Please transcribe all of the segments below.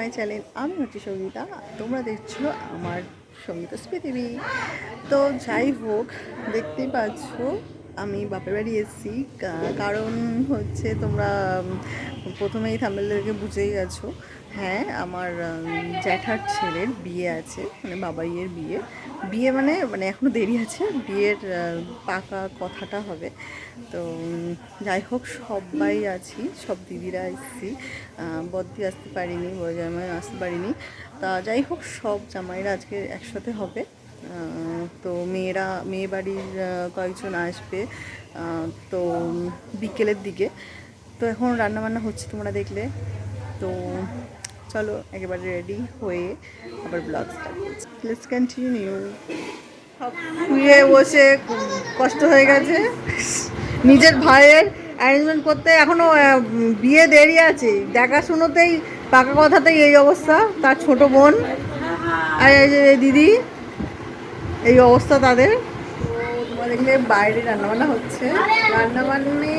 My channel. আমি হচ্ছি সঙ্গীতা, তোমরা দেখছো আমার সঙ্গীতাস পৃথিবী। তো যাই হোক, দেখতেই পাচ্ছ আমি বাপের বাড়ি এসেছি। কারণ হচ্ছে তোমরা প্রথমেই থাম্বনেল দেখে বুঝেই গেছো। হ্যাঁ, আমার জ্যাঠার ছেলের বিয়ে আছে, মানে বাবাইয়ের বিয়ে। বিয়ে মানে মানে এখনও দেরি আছে, বিয়ের পাকা কথাটা হবে। তো যাই হোক, সবাই আছি, সব দিদিরা এসেছি। বদ্দি আসতে পারিনি, বড় জামাই আসতে পারিনি। তা যাই হোক, সব জামাইরা আজকে একসাথে হবে। তো মেয়ে বাড়ির কয়েকজন আসবে, তো বিকেলের দিকে। তো এখন রান্নাবান্না হচ্ছে, তোমরা দেখলে। তো চলো একেবারে রেডি হয়ে আবার ব্লগ স্টার্ট করছি। Let's continue. শুয়ে বসে কষ্ট হয়ে গেছে নিজের ভাইয়ের অ্যারেঞ্জমেন্ট করতে। এখনও বিয়ে দেরি আছে, দেখাশুনোতেই পাকা কথাতেই এই অবস্থা। তার ছোট বোন আর এই যে দিদি, এই অবস্থা তাদের। তোমরা দেখলে বাইরে রান্নাবান্না হচ্ছে। রান্নাবান্নে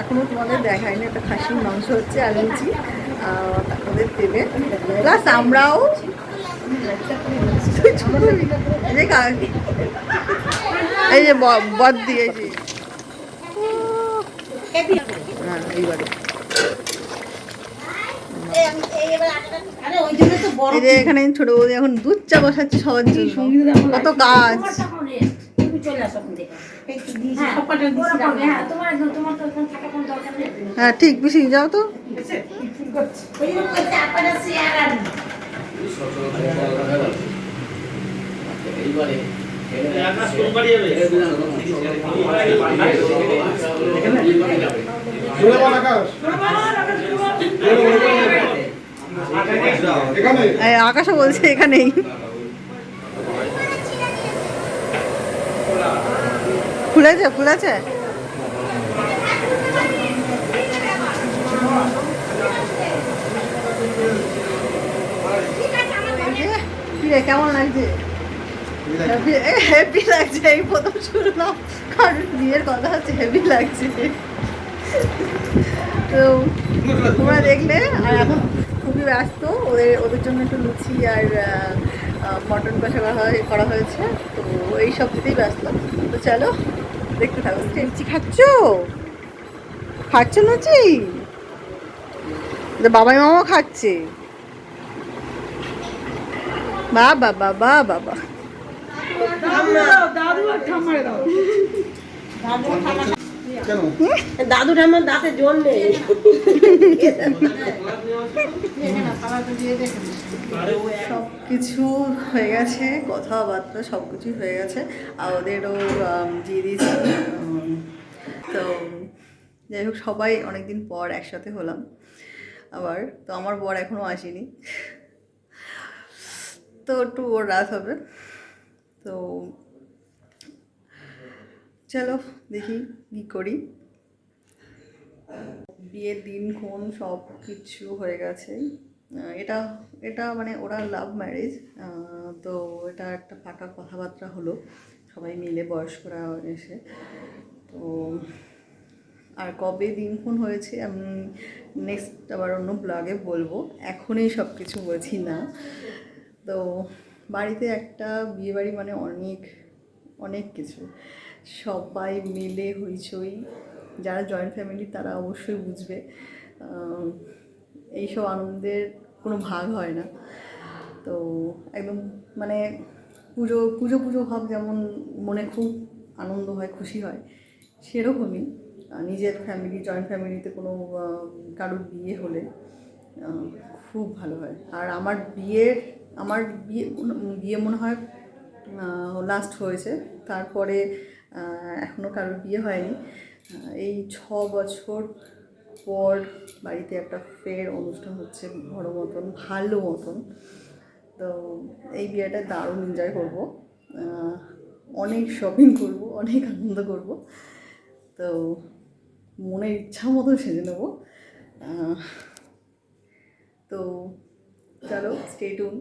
এখনও তোমাদের দেখায়নি, একটা খাসির মাংস হচ্ছে আর লুচি ওদের দেবে, প্লাস আমরাও এই যে বদ দিয়েছি। হ্যাঁ, এইবারে এখানে ছোট বৌদি এখন দুধ চা বসাচ্ছে সবার জন্য। কত কাজ! হ্যাঁ ঠিক, বেশি যাও তো। আকাশও বলছে এখানেই। খুলেছে খুলেছে। কেমন লাগছে? হেভি লাগছে। এই প্রথম শুনলাম কারণ বিয়ের কথা হচ্ছে, হেভি লাগছে। তো তোমরা দেখলে। আর এখন খুবই ব্যস্ত, ওদের জন্য একটু লুচি আর মটন কষা করা হয়েছে। তো এই সব দিতেই ব্যস্ত। তো চলো দেখতে থাকো। লুচি খাচ্ছ লুচি? বাবাই মামাও খাচ্ছে। বাবা বাবা বাবা, দাদু ঠাম্মার দাঁতে জোর নেই। সব কিছু হয়ে গেছে, কথাবার্তা সব কিছুই হয়ে গেছে। আর ওদেরও দিয়ে দিয়েছি। তো যাই হোক, সবাই অনেকদিন পর একসাথে হলাম আবার। তো আমার বর এখনও আসেনি, তো একটু ওর রাত হবে। তো চলো দেখি কী করি। বিয়ের দিনক্ষণ সব কিছু হয়ে গেছে। এটা এটা মানে ওরা লাভ ম্যারেজ। তো এটা একটা পাকা কথাবার্তা হলো সবাই মিলে, বয়স্করা এসে। তো আর কবে দিনক্ষণ হয়েছে আমি নেক্সট আবার অন্য ব্লগে বলবো, এখনই সব কিছু বলছি না। তো বাড়িতে একটা বিয়েবাড়ি মানে অনেক অনেক কিছু, সবাই মিলে হইচই। যারা জয়েন্ট ফ্যামিলি তারা অবশ্যই বুঝবে, এইসব আনন্দের কোনো ভাগ হয় না। তো একদম মানে পুজো পুজো পুজো ভাব যেমন মনে খুব আনন্দ হয়, খুশি হয়, সেরকমই নিজের ফ্যামিলি, জয়েন্ট ফ্যামিলিতে কোনো কারোর বিয়ে হলে খুব ভালো হয়। আর আমার বিয়ে মনে হয় লাস্ট হয়েছে, তারপরে এখনও কারোর বিয়ে হয়নি। এই 6 বছর পর বাড়িতে একটা ফের অনুষ্ঠান হচ্ছে, বড় মতন, ভালো মতন। তো এই বিয়েটা দারুণ এনজয় করবো, অনেক শপিং করব, অনেক আনন্দ করব। তো মনের ইচ্ছা মতো সেজে নেব। তো চলো স্টে টিউন।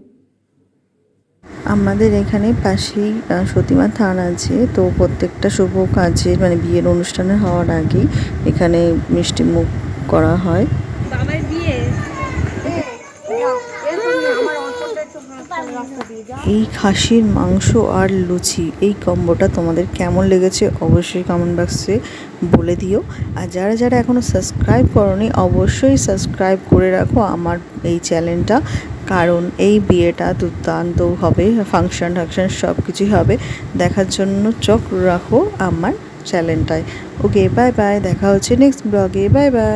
আমাদের এখানে পাশেই সতীমা থান আছে। তো প্রত্যেকটা শুভ কাজে মানে বিয়ের অনুষ্ঠানে হওয়ার আগেই এখানে মিষ্টি মুখ করা হয়। বাবার বিয়ে এই খাসির মাংস আর লুচি এই কম্বোটা তোমাদের কেমন লেগেছে অবশ্যই কমেন্ট বক্সে বলে দিও। আর যারা যারা এখনও সাবস্ক্রাইব করোনি অবশ্যই সাবস্ক্রাইব করে রাখো আমার এই চ্যানেলটা, কারণ এই বিয়েটা দুর্দান্ত হবে, ফাংশন টাংশন সব কিছুই হবে, দেখার জন্য চোখ রাখো আমার চ্যানেলটায়। ওকে বাই বাই, দেখা হচ্ছে নেক্সট ব্লগে, বাই বাই।